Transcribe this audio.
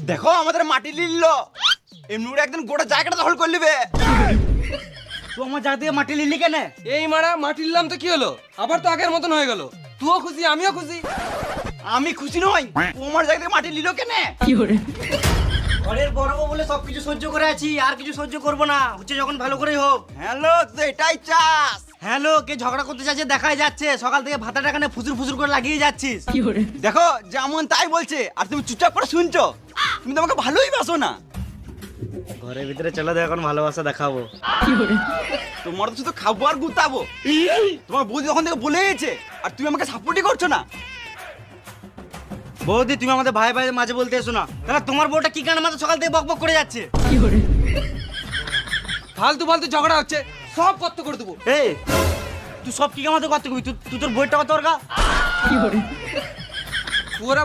দেখো আমাদের মাটি লিলল এমনি করে একদিন গোটা জায়গাটা দখল করে নিবে। তুই আমার জায়গা থেকে মাটি নিলি কেন? এই মারা মাটি নিলাম তো কি হলো, আবার তো আগের মতন হয়ে গেল। তুইও খুশি আমিও খুশি। আমি খুশি নই, তোমার জায়গা থেকে মাটি লিল কেন? ঘরের বড় বউ বলে সবকিছু সহ্য করে আছি, আর কিছু সহ্য করব না। হচ্ছে যখন ভালো করেই হোক। হ্যালো, তো এটাই চাস? হ্যালো, কে ঝগড়া করতে যাচ্ছে দেখাই যাচ্ছে। সকাল থেকে ভাতাটা কানে ফুসুর ফুসুর করে লাগিয়ে যাচ্ছিস। দেখো যেমন তাই বলছে আর তুমি চুপচাপ করে শুনছো। তুমি তো আমাকে ভালোই বাসো না। ঘরের ভিতরে চলো, এখন ভালোবাসা দেখাবো। তোমার তো শুধু খাবো আর গুতাবো। তোমার বৌদি যখন থেকে বলে গেছে আর তুমি আমাকে সাপোর্টই করছো না। বৌদি, তুমি আমাদের ভাই ভাই মাঝে বলতে এসো না। তাহলে তোমার বউটা কি কারণে আমাদের সকাল থেকে বকবক করে যাচ্ছে? ফালতু ফালতু ঝগড়া হচ্ছে, সব কত করে দেবো। এই তুই সব কি আমাদের করতে কবি? তুই তোর বইটা কত ওর গা? ওরা